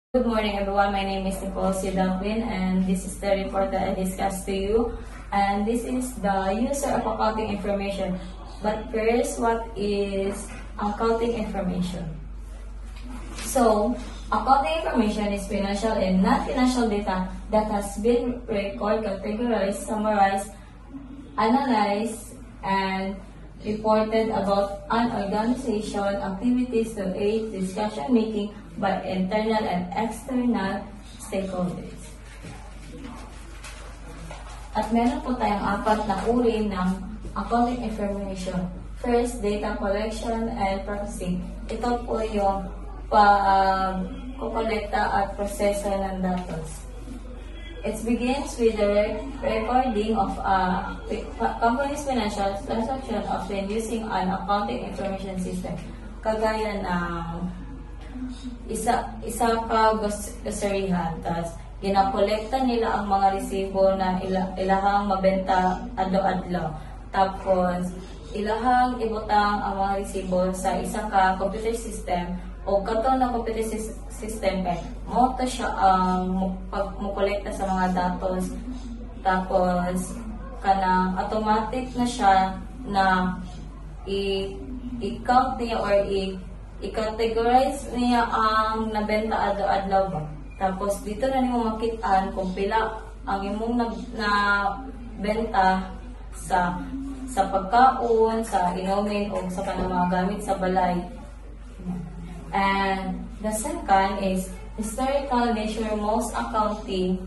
Good morning, everyone. My name is Nicole C. Dunklin, and this is the report that I discussed to you. And this is the user of accounting information. But first, what is accounting information? So, accounting information is financial and non-financial data that has been recorded, categorized, summarized, analyzed, and reported about an organization activities to aid discussion making by internal and external stakeholders. At meron po tayong apat na uri ng accounting information. First, data collection and processing. Ito po yung pag-kolekta at proseso ng datos. It begins with the recording of a company's financial transaction often using an accounting information system. Kagaya ng isa ka groceryhan, tapos ginakolekta nila ang mga resibo na ilahang mabenta adlaw-adlaw. Tapos ilahang ibutang ang mga resibo sa isa ka computer system o kato na computer system kay mo to siya ang pagmukolekta sa mga datos. Tapos kanang automatic na siya na i-count niya or i-categorize niya ang nabenta adlaw-adlaw ba. Tapos dito na nimo makitaan kung pila ang imong na benta sa pagkaon, sa inumin o sa kanang mga gamit sa balay. And the second is historical nature. Most accounting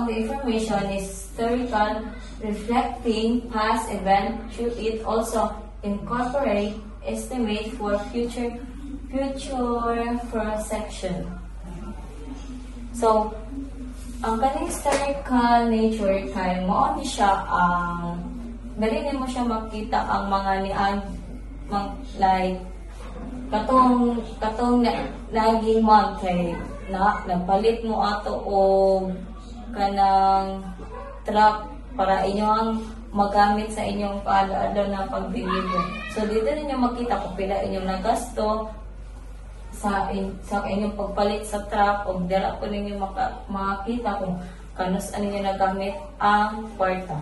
information is historical, reflecting past event. Should it also incorporate estimate for future projection. So, ang kaning historical nature kay mo ni siya ang dali mo siya makita ang mga like katong naging month kay nagpalit mo ato o kanang truck para inyong magamit sa inyong paalaala na pag-deliver. So dito ninyo makita kung pila inyong nagasto sa inyong pagpalit sa truck o dala po ninyo makita kung kanus ninyo nagamit ang kwarta.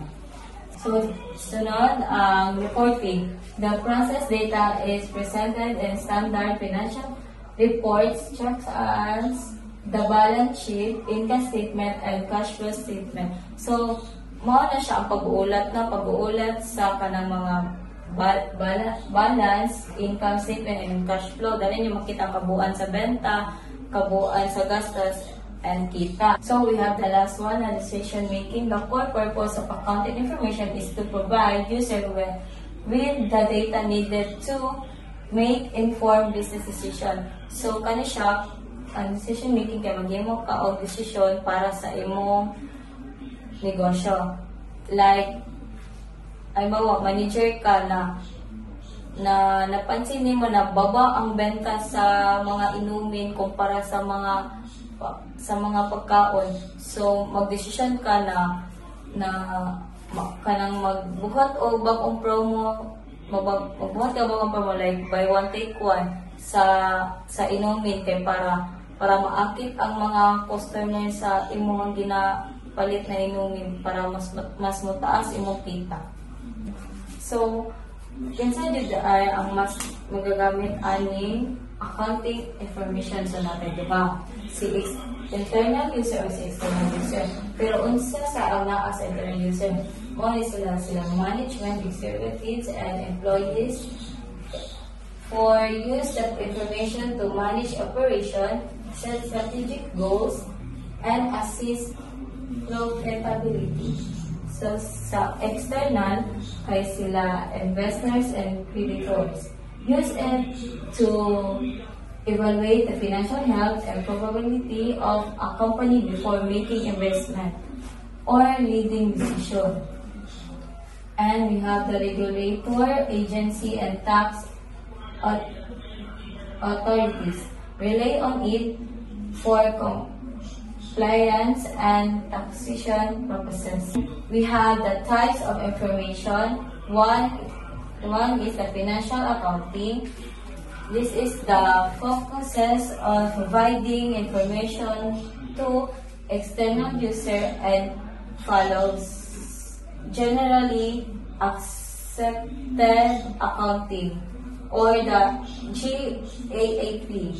So, sunod ang reporting. The process data is presented in standard financial reports, checks as the balance sheet, income statement, and cash flow statement. So, mao na siya ang pag-uulat sa kanang mga balance, income statement, and cash flow. Dali niyo makita kabuuan sa benta, kabuuan sa gastos, and kita. So we have the last one, the decision making. The core purpose of accounting information is to provide user with the data needed to make informed business decision. So kani siya ang decision making kay maghimo ka og desisyon para sa imong negosyo. Like ay manager ka na napansin nimo na baba ang benta sa mga inumin kumpara sa mga pagkaon. So magdesisyon ka na kanang magbuhat o bagong promo, magbuhat ka bagong promo like buy one take one sa inumin kay para maakit ang mga customer sa imong ginapalit na inumin para mas mataas imong kita. So inside ay ang mas magagamit ani accounting information sa natin, di ba? Si internal user o si external user. Pero unsa sa ang naa sa internal user, mo sila management, executives, and employees for use that information to manage operation, set strategic goals, and assist profitability. So sa external kay sila investors and creditors. Use it to evaluate the financial health and probability of a company before making investment or leading decision. And we have the regulator, agency, and tax authorities. Rely on it for compliance and taxation purposes. We have the types of information. One is the financial accounting, This is the focuses on providing information to external user and follows generally accepted accounting or the GAAP.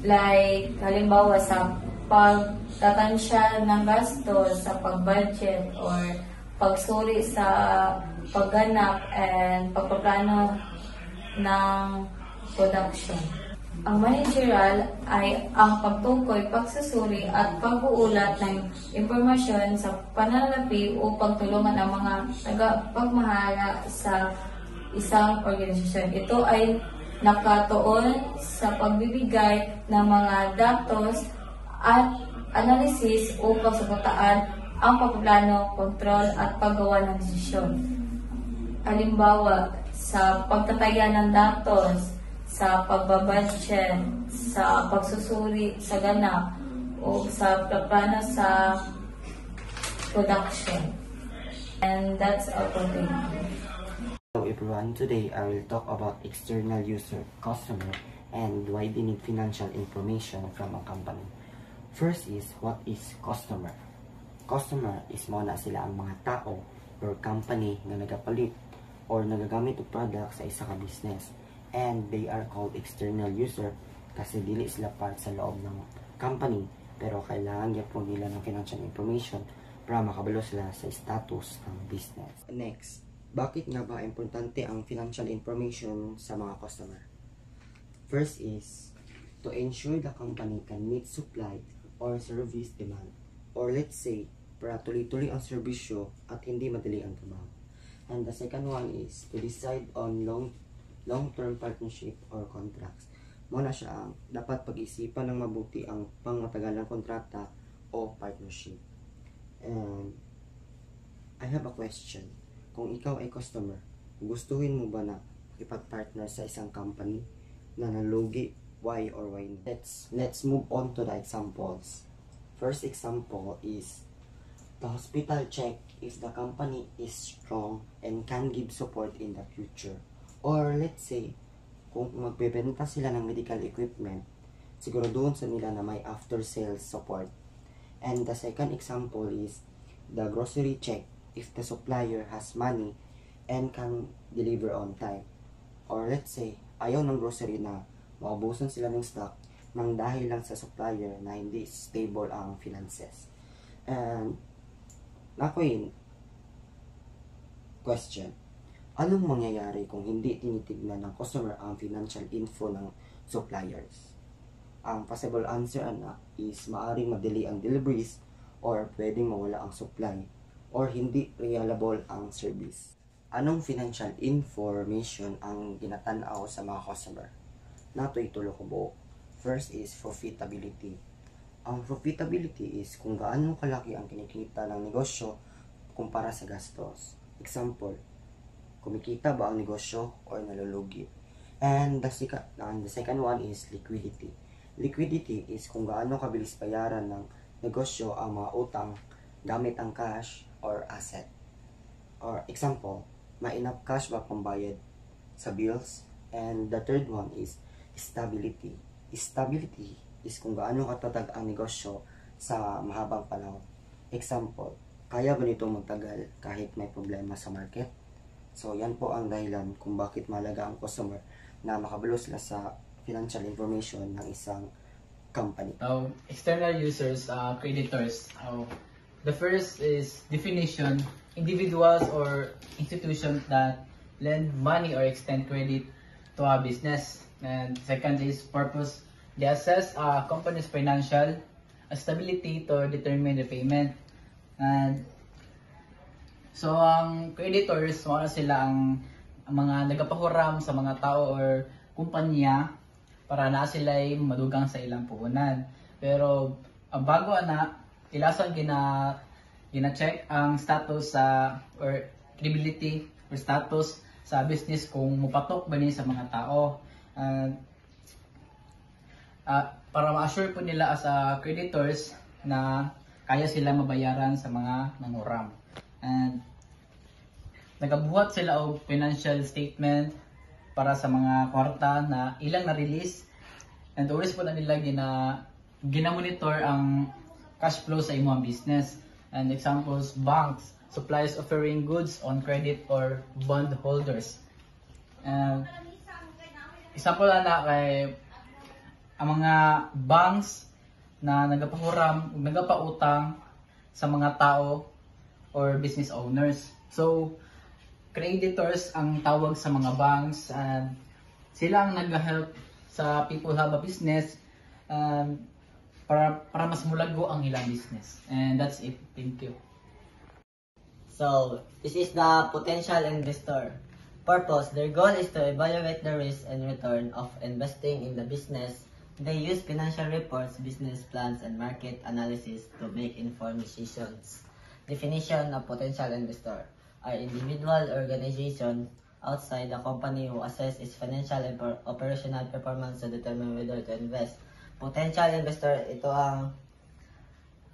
Like, halimbawa sa pagtatansya ng gastos, sa pag-budget, or pagsuri sa pagganap and pagpaplano ng production. Ang managerial ay ang pagtukoy, pagsusuri at pag-uulat ng impormasyon sa pananalapi upang tulungan ang mga tagapagmahala sa isang organisasyon. Ito ay nakatuon sa pagbibigay ng mga datos at analysis upang suportaan ang pagpaplano, kontrol at paggawa ng desisyon. Halimbawa, sa pagtataya ng datos, sa pagbabudget, sa pagsusuri sa ganap, o sa pagplano sa production. And that's all for me. Hello everyone, today I will talk about external user, customer, and why they need financial information from a company. First is, what is customer? Customer is muna sila ang mga tao or company na nagapalit or nagagamit og product sa isa ka business. And they are called external user kasi dili sila part sa loob ng company pero kailangan gyapon nila ng financial information para makabalo sila sa status ng business. Next, bakit nga ba importante ang financial information sa mga customer? First is, to ensure the company can meet supply or service demand. Or let's say, para tuloy-tuloy ang serbisyo at hindi madali ang trabaho. And the second one is, to decide on long-term partnership or contracts. Muna siya ang dapat pag-isipan ng mabuti ang pangmatagalang kontrata o partnership. And I have a question. Kung ikaw ay customer, gustuhin mo ba na ipag-partner sa isang company na nalugi? Why or why not? Let's move on to the examples. First example is the hospital check if the company is strong and can give support in the future. Or let's say, kung magbebenta sila ng medical equipment, siguro doon sa nila na may after-sales support. And the second example is the grocery check if the supplier has money and can deliver on time. Or let's say, ayaw ng grocery na maubusan sila ng stock nang dahil lang sa supplier na hindi stable ang finances. And ako'y question, anong mangyayari kung hindi tinitignan ng customer ang financial info ng suppliers? Ang possible answer is maaring madali ang deliveries or pwedeng mawala ang supply or hindi reliable ang service. Anong financial information ang ginatanaw sa mga customer? Nato'y tulo ko buo. First is profitability. Ang profitability is kung gaano kalaki ang kinikita ng negosyo kumpara sa gastos. Example, kumikita ba ang negosyo or nalulugi? And the second one is liquidity. Liquidity is kung gaano kabilis bayaran ng negosyo ang mga utang gamit ang cash or asset. Or example, may enough cash ba pambayad sa bills? And the third one is stability. Stability is kung gaano katatag ang negosyo sa mahabang panahon. Example, kaya ba nitong magtagal kahit may problema sa market? So yan po ang dahilan kung bakit mahalaga ang customer na makabalo sila sa financial information ng isang company. External users, creditors. The first is definition, individuals or institutions that lend money or extend credit to a business. And second is purpose. They assess a company's financial stability to determine repayment. And so ang creditors, mga sila ang mga nagapahuram sa mga tao or kumpanya para na sila ay madugang sa ilang puhunan. Pero bago ilasan gina-check ang status or credibility or status sa business kung mupatok ba niya sa mga tao. Para ma-assure po nila as creditors na kaya sila mabayaran sa mga nanguram. And nagabuhat sila og financial statement para sa mga kwarta na ilang na-release and always po na nila ginamonitor ang cash flow sa imong business. And examples, banks, suppliers offering goods on credit or bond holders. Example na kay ang mga banks na nagapautang sa mga tao or business owners. So, creditors ang tawag sa mga banks, and sila ang nag-help sa people have a business para mas mulago ang ilang business. And that's it. Thank you. So, this is the potential investor. Purpose: their goal is to evaluate the risk and return of investing in the business. They use financial reports, business plans, and market analysis to make informed decisions. Definition of potential investor are individual organization outside the company who assess its financial and operational performance to determine whether to invest. Potential investor, ito ang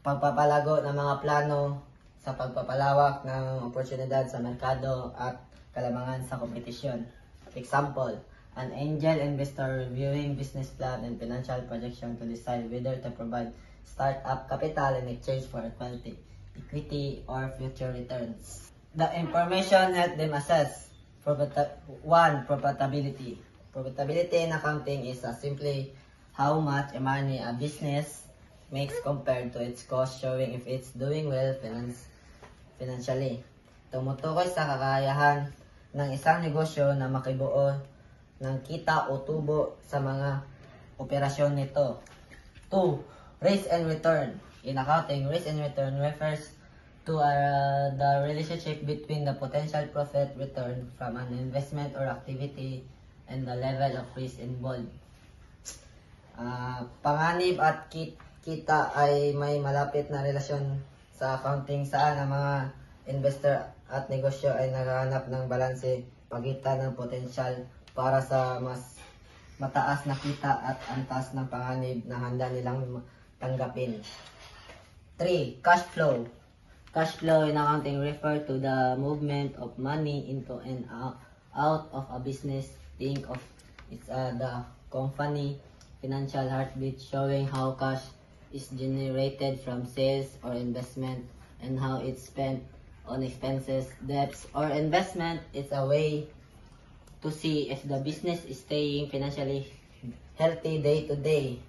pagpapalago ng mga plano sa pagpapalawak ng oportunidad sa merkado at kalamangan sa kompetisyon. Example, an angel investor reviewing business plan and financial projection to decide whether to provide startup capital in exchange for equity or future returns. The information help them assess profitability. Profitability in accounting is simply how much money a business makes compared to its cost, showing if it's doing well financially. Tumutukoy sa kakayahan ng isang negosyo na makibuo ng kita o tubo sa mga operasyon nito. 2. Risk and return. In accounting, risk and return refers to the relationship between the potential profit return from an investment or activity and the level of risk involved. Panganib at kita ay may malapit na relasyon sa accounting, saan ang mga investor at negosyo ay naghahanap ng balanse pagitan ng potensyal para sa mas mataas na kita at antas ng panganib na handa nilang tanggapin. 3. Cash flow. Cash flow in accounting refer to the movement of money into and out of a business. Think of it as the company financial heartbeat, showing how cash is generated from sales or investment and how it's spent on expenses, debts, or investment. It's a way to see if the business is staying financially healthy day to day.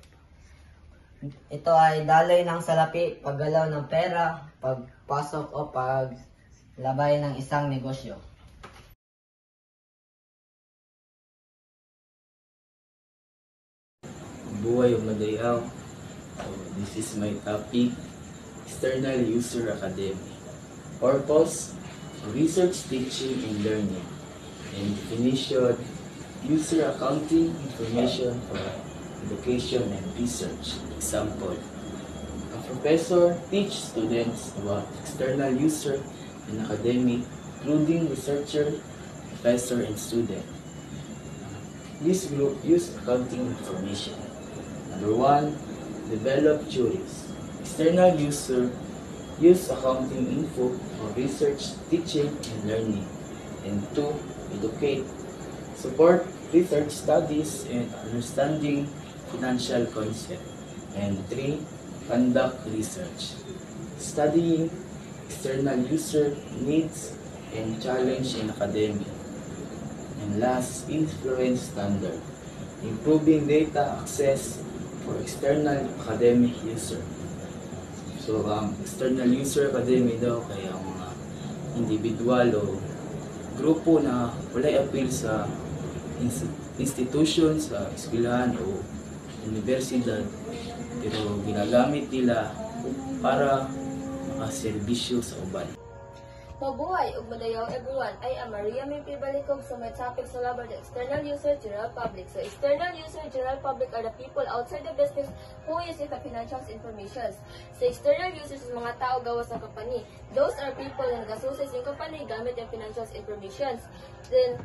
Ito ay daloy ng salapi, paggalaw ng pera, pagpasok o paglabay ng isang negosyo. Buhay o madayaw. So, this is my topic, External User Academy. Purpose: research, teaching, and learning. And definition: user accounting information for education and research. Example: a professor teaches students about external user in academic, including researcher, professor, and student. This group use accounting information. Number 1, develop theories. External user use accounting info for research, teaching, and learning. And 2, educate. Support research studies and understanding financial concept. And 3, conduct research. Studying external user needs and challenge in academia. And last, influence standard. Improving data access for external academic user. So, external user academy daw kaya mga individual o grupo na walay appeal sa institution, sa eskwelahan o universidad, pero ginagamit nila para makaserbisyo sa uban. Mabuhay ug madayaw everyone. I am Maria May Pibalikog sa my topic sa laban the external user, general public. So external user, general public are the people outside the business who use the financial information. So external users is mga tao gawas ng company. Those are people na nag-associate yung company gamit yung financial information. Then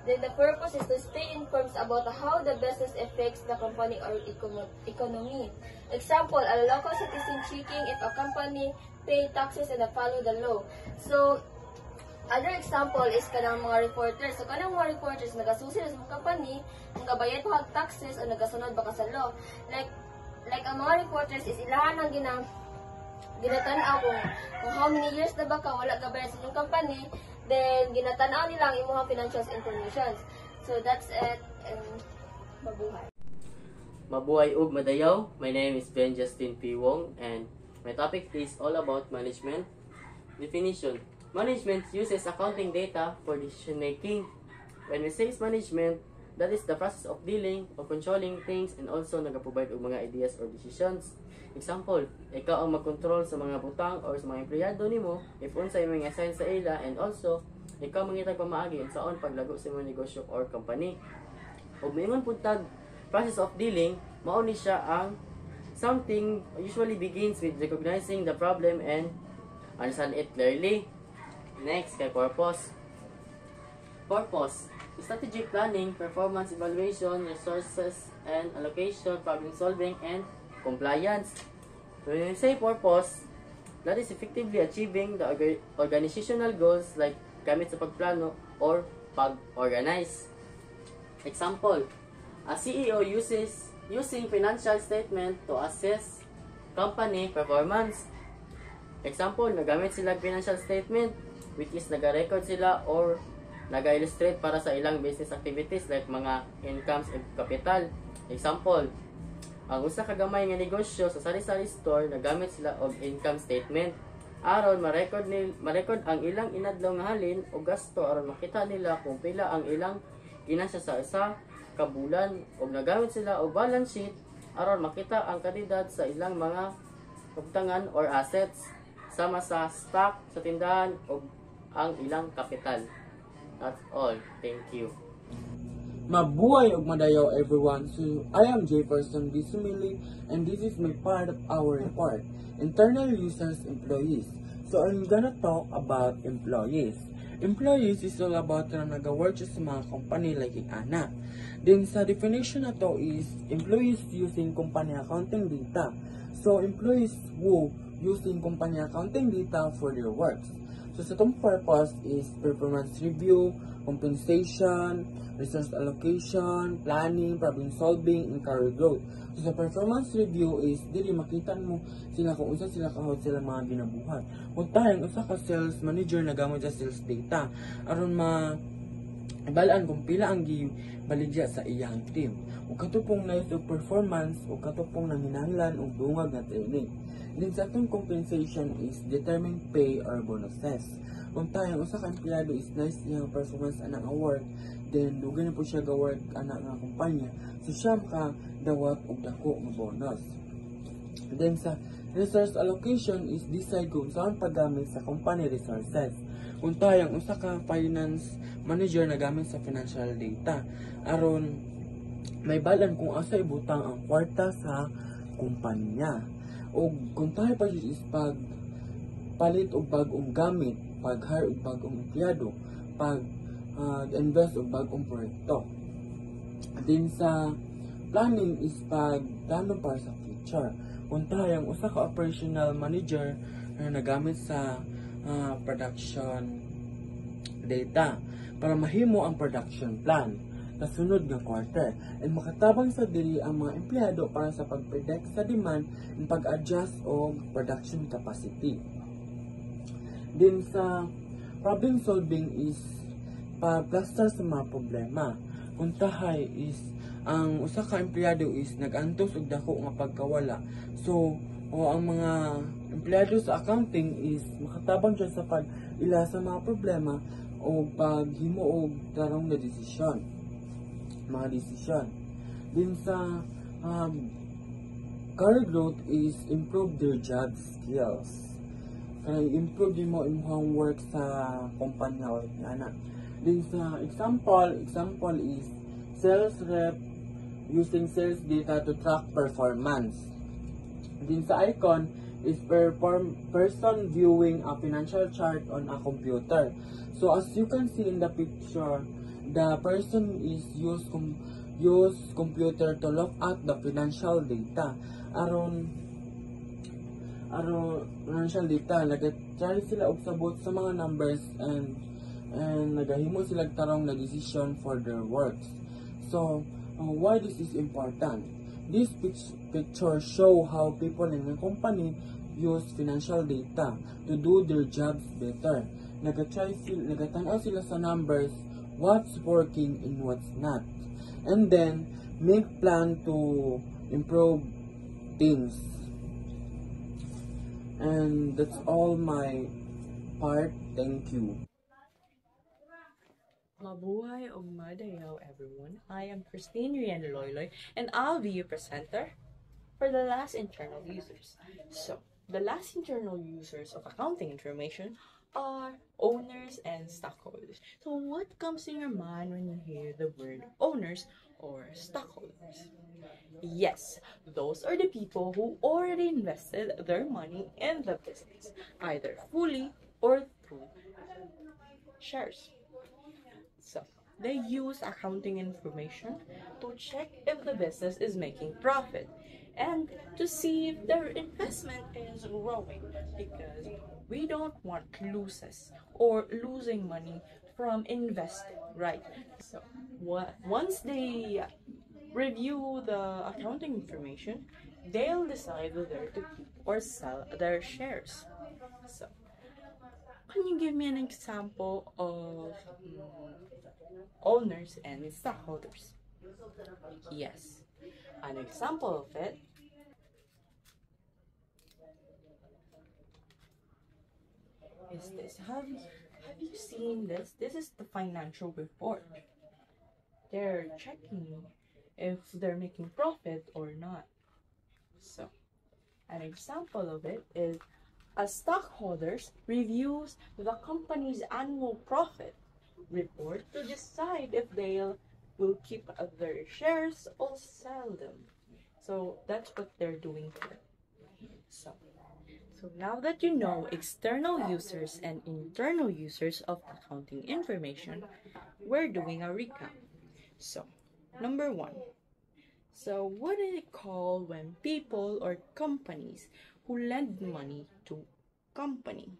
the purpose is to stay informed about how the business affects the company or economy. Example, a local citizen checking if a company pay taxes and follow the law. So, Other example is kanang mga reporters. So kanang mga reporters nagasusi sa mga company, nagabayad pa og taxes o nagasunod ba ka sa law. Like ang mga reporters is ilahan ang ginatanaw kung how many years na ba ka wala gabayad sa inyong company, then ginatanaw nila ang imong financial information. So that's it, and mabuhay. Mabuhay ug madayaw. My name is Ben Justin P. Wong and my topic is all about management. Definition. Management uses accounting data for decision making. When we say management, that is the process of dealing or controlling things and also nagaprovide og mga ideas or decisions. Example, ikaw ang mag-control sa mga butang or sa mga empleyado nimo if unsay mga assign sa ila, and also ikaw mangitag pamaagi unsaon paglago sa mga negosyo or company. Ug moingon pud tag process of dealing, mao ni siya ang something usually begins with recognizing the problem and understand it clearly. Next, kay purpose. Purpose, strategic planning, performance evaluation, resources and allocation, problem solving, and compliance. When we say purpose, that is effectively achieving the organizational goals like gamit sa pagplano or pag-organize. Example, a CEO using financial statement to assess company performance. Example, nagamit sila financial statement which is naga-record sila or naga-illustrate para sa ilang business activities like mga incomes and capital. Example, ang usa ka gamay nga negosyo sa sari-sari store nagamit sila og income statement aron ma-record ang ilang inadlaw nga halin o gasto aron makita nila kung pila ang ilang ginasya sa isa ka bulan, og nagamit sila og balance sheet aron makita ang kalidad sa ilang mga pagtangan or assets sama sa stock sa tindahan o ang ilang kapital. That's all. Thank you. Mabuhay ug madayaw everyone. So I am Jefferson Bisumili and this is my part of our report, internal users employees. So I'm gonna talk about employees. Employees is all about na nag-work sa mga company like ana. Then sa definition na to is employees using company accounting data. So employees who using company accounting data for their works. So sa itong purpose is performance review, compensation, resource allocation, planning, problem solving, and career growth. So sa performance review is dili makita mo sila kung usa sila kahod sila mga ginabuhat. Kung tayong usa ka sales manager nagamit sa sales data aron balaan kung pila ang gibaligya sa iyang team. O katupong nice of performance o katupong nanginahanglan og dungag na training. Then sa atong compensation is determine pay or bonuses. Kung tayong usa ka empleyado is nice iyang performance anak nga work, then dugay na po siya ga-work anak nga kumpanya, so siya dawat og dako nga bonus. Then sa resource allocation is decide kung saan paggamit sa company resources. Kung tayong usa ka finance manager na gamit sa financial data aron may balan kung asa ibutang ang kwarta sa kumpanya. O kung tayo pa is pag palit o bagong gamit, pag-hire o bagong empleyado, pag-invest o bagong proyekto. Din sa planning is pag-plano para sa future. Kung tayong usa ka operational manager na nagamit sa production data para mahimo ang production plan kasunod nga quarter and makatabang sa diri ang mga empleyado para sa pag-predict sa demand and pag-adjust og production capacity. Din sa problem solving is pa-plaster sa mga problema. Kung tahay is ang usa ka empleyado is nag-antos og dako nga pagkawala. So ang mga empleyado sa accounting is makatabang siya sa pag-ila sa mga problema o paghimo og tarong na desisyon. Mga desisyon. Din sa career growth is improve their job skills. Kaya improve din mo imong work sa kumpanya o ana. Din sa example is sales rep using sales data to track performance. Din sa icon is person viewing a financial chart on a computer. So as you can see in the picture, the person is use computer to look at the financial data. Aron financial data, nag-try sila og sabot sa mga numbers and and nagahimo sila tarong na decision for their works. So, why this is important? This picture show how people in a company use financial data to do their jobs better. Nagatanaw sila sa numbers, what's working and what's not. And then, make plan to improve things. And that's all my part. Thank you. Mabuhay o madayaw everyone. I am Christine Rian Loyloy and I'll be your presenter for the last internal users. So, the last internal users of accounting information are owners and stockholders. So, what comes in your mind when you hear the word owners or stockholders? Yes, those are the people who already invested their money in the business, either fully or through shares. So, they use accounting information to check if the business is making profit and to see if their investment is growing, because we don't want losses or losing money from investing, right? So, once they review the accounting information, they'll decide whether to keep or sell their shares. So, can you give me an example of owners and stockholders? Yes, an example of it is this. Have you seen this? This is the financial report. They're checking if they're making profit or not. So, an example of it is a stockholders reviews the company's annual profit report to decide if they will keep their shares or sell them. So that's what they're doing here. So now that you know external users and internal users of accounting information, we're doing a recap. So, number 1. So, what is it called when people or companies who lend money to company?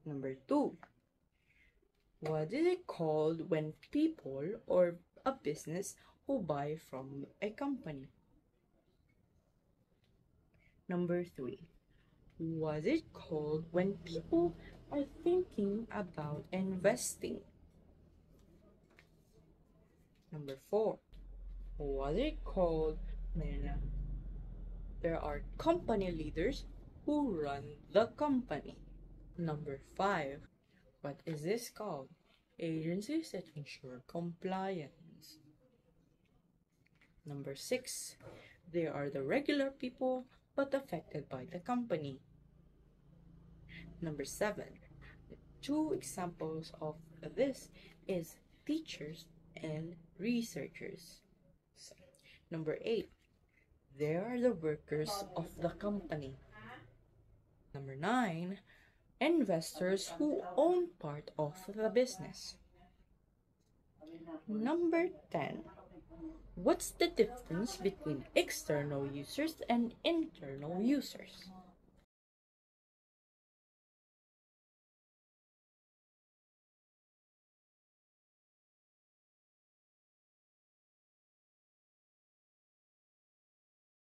Number 2. What is it called when people or a business who buy from a company? Number 3. What is it called when people are thinking about investing? Number 4. What is it called when there are company leaders who run the company? Number 5. What is this called? Agencies that ensure compliance. Number 6. They are the regular people but affected by the company. Number 7. The 2 examples of this is teachers and researchers. So, number 8. They are the workers of the company. Number 9. Investors who own part of the business. Number 10. What's the difference between external users and internal users?